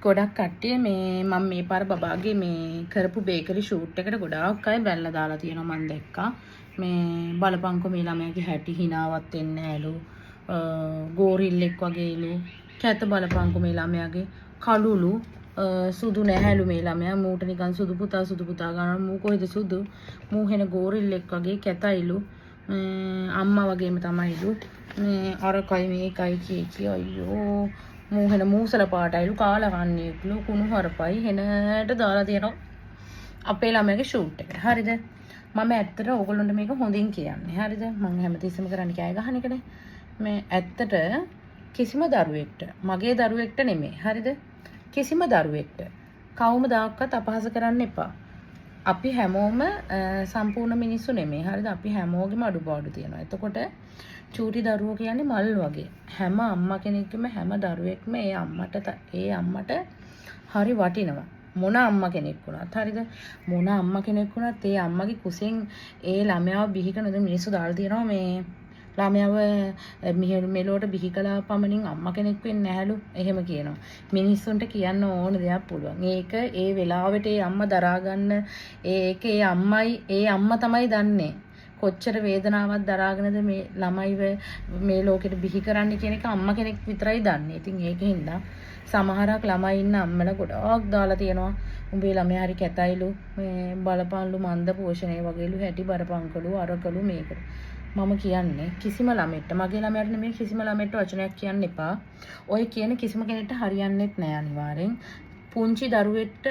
ගොඩක් කට්ටිය මේ මම මේ පාර බබාගේ මේ කරපු බේකරි ෂූට් එකට ගොඩාක් අය බැලලා දාලා තියෙනවා මම දැක්කා. මේ බලපංකො මේ ළමයාගේ හැටි හිනාවත් එන්නේ නැලු. ගෝරිල්ලෙක් වගේලු. කැත බලපංකො මේ ළමයාගේ කළුලු සුදු නැහැලු මේ ළමයා මූට නිකන් සුදු පුතා ගන්න මූ කොහෙද සුදු මූ හෙන ගෝරිල්ලෙක් වගේ කැතයිලු. අම්මා වගේම තමයිලු. මේ අරකයි මේකයි කී අයියෝ මූ හෙන මූසල පාටයිලු කාලා කන්නේලු කුණු හරපයි හෙනට දාලා තියෙනවා අපේ ළමයාගේ ෂූට් එකට. හරිද? මම ඇත්තට ඕගොල්ලන්ට මේක හොඳින් කියන්නේ. හරිද? මම හැමතිස්සෙම කරන්නේ කෑ ගහන එකනේ. මේ ඇත්තට කිසිම දරුවෙක්ට මගේ දරුවෙක්ට නෙමෙයි. හරිද? කිසිම දරුවෙක්ට කවුම දායකත් අපහාස කරන්න එපා. අපි හැමෝම සම්පූර්ණ මිනිස්සු නෙමෙයි. හරිද? අපි හැමෝගෙම අඩුපාඩු තියෙනවා. එතකොට චූටි දරුවෝ කියන්නේ මල් වගේ. හැම අම්මා කෙනෙක්ගේම හැම දරුවෙක්ම ඒ අම්මට හරි වටිනවා. මොන අම්මා කෙනෙක් වුණත්. හරිද? මොන අම්මා කෙනෙක් වුණත් ඒ අම්මගේ කුසෙන් ඒ ළමයාව බිහි කරන මිනිස්සු දාලා තියෙනවා මේ ළමයාව මෙලොවට බිහි කළා පමණින් අම්මා කෙනෙක් වෙන්නේ නැහැලු. එහෙම කියනවා. මිනිස්සුන්ට කියන්න ඕන දෙයක් පුළුවන්. ඒක ඒ වෙලාවට ඒ අම්මා දරා ගන්න ඒ අම්මා තමයි දන්නේ. කොච්චර වේදනාවක් දරාගෙනද මේ ළමයිව මේ ලෝකෙට බිහි කරන්න කියන එක අම්මා කෙනෙක් විතරයි දන්නේ. ඉතින් ඒකෙන්ද සමහරක් ළමයි ඉන්න අම්මලා ගොඩාක් දාලා තියෙනවා. උඹේ ළමයා හරි කැතයිලු මේ බලපන්ලු මන්ද පෝෂණය වගේලු හැටි බරපංකලු අරකලු මේකලු. මම කියන්නේ කිසිම ළමෙක්ට මගේ ළමයාට නෙමෙයි කිසිම ළමෙක්ට වචනයක් කියන්න එපා. ඔය කියන කිසිම කෙනෙක්ට හරියන්නේත් නෑ අනිවාර්යෙන්. පුංචි දරුවෙක්ට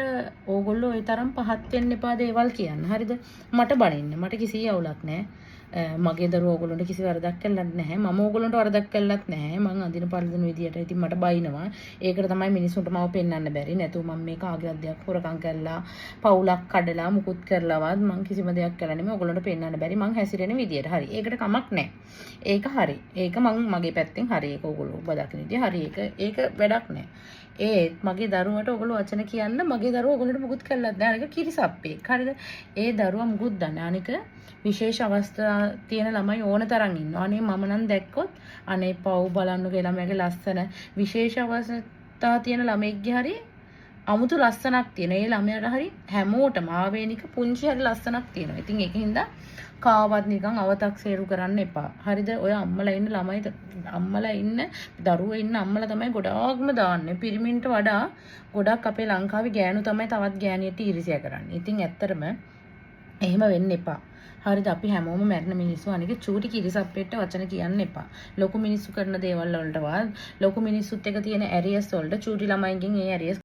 ඕගොල්ලෝ ওই තරම් පහත් වෙන්න එපා දේවල් කියන්න. හරිද? මට බනින්න. මට කිසි අවුලක් නෑ. මගේ දරුවෝ ඕගොල්ලන්ට කිසි වරදක් කළත් නැහැ. මම ඕගොල්ලන්ට වරදක් කළත් නැහැ. මං අඳින පළඳින විදියට ඉතින් මට බයිනවා. ඒකට තමයි මිනිස්සුන්ට මම පෙන්වන්න බැරි. නැතුව මම මේ කාගේ අධ්‍යයක් හොරකම් කරලා පවුලක් කඩලා මුකුත් කරලාවත් මං කිසිම දෙයක් කළා නෙමෙයි. ඕගොල්ලන්ට පෙන්වන්න බැරි. මං හැසිරෙන විදියට. හරි. ඒකට කමක් නැහැ. ඒක හරි. ඒක මං මගේ පැත්තෙන් හරි. ඒක ඕගොල්ලෝ බදකින විදිය හරි. ඒක වැඩක් නැහැ. ඒත් මගේ දරුවට ඔයගොල්ලෝ වචන කියන්න මගේ දරුවා ඔයගොල්ලන්ට මුකුත් කළත් නෑ. අනික කිරිසප්පේ. හරිද? ඒ දරුවා මුකුත් දන්නේ. අනික විශේෂ අවස්ථා තියෙන ළමයි ඕන තරම් ඉන්නවා. අනේ මම නම් දැක්කොත් අනේ පව් බලන්නකෝ ළමයාගේ ලස්සන විශේෂ අවස්ථා තියෙන ළමෙක්ගේ හරි අමුතු ලස්සනක් තියෙන. ඒ ළමයාට හරි හැමෝටම ආවේනික පුංචි හරි ලස්සනක් තියෙනවා. ඉතින් ඒකින්ද කාවත් නිකන් අවතක්සේරු කරන්න එපා. හරිද? ඔය අම්මලා ඉන්න දරුවෝ ඉන්න අම්මලා තමයි ගොඩාක්ම දාන්නේ. පිරිමින්ට වඩා ගොඩක් අපේ ලංකාවේ ගෑනු තමයි තවත් ගෑණියට ඊර්ෂ්‍යා කරන්නේ. ඉතින් ඇත්තටම එහෙම වෙන්න එපා. හරිද? අපි හැමෝම මැරෙන මිනිස්සු. අනික චූටි කිරිසප්පෙට වචන කියන්න එපා. ලොකු මිනිස්සු කරන දේවල් වලටවත් ලොකු මිනිස්සුත් එක්ක තියෙන ඇරියස් වලට චූටි ළමයින්ගෙන් ඒ ඇරියස්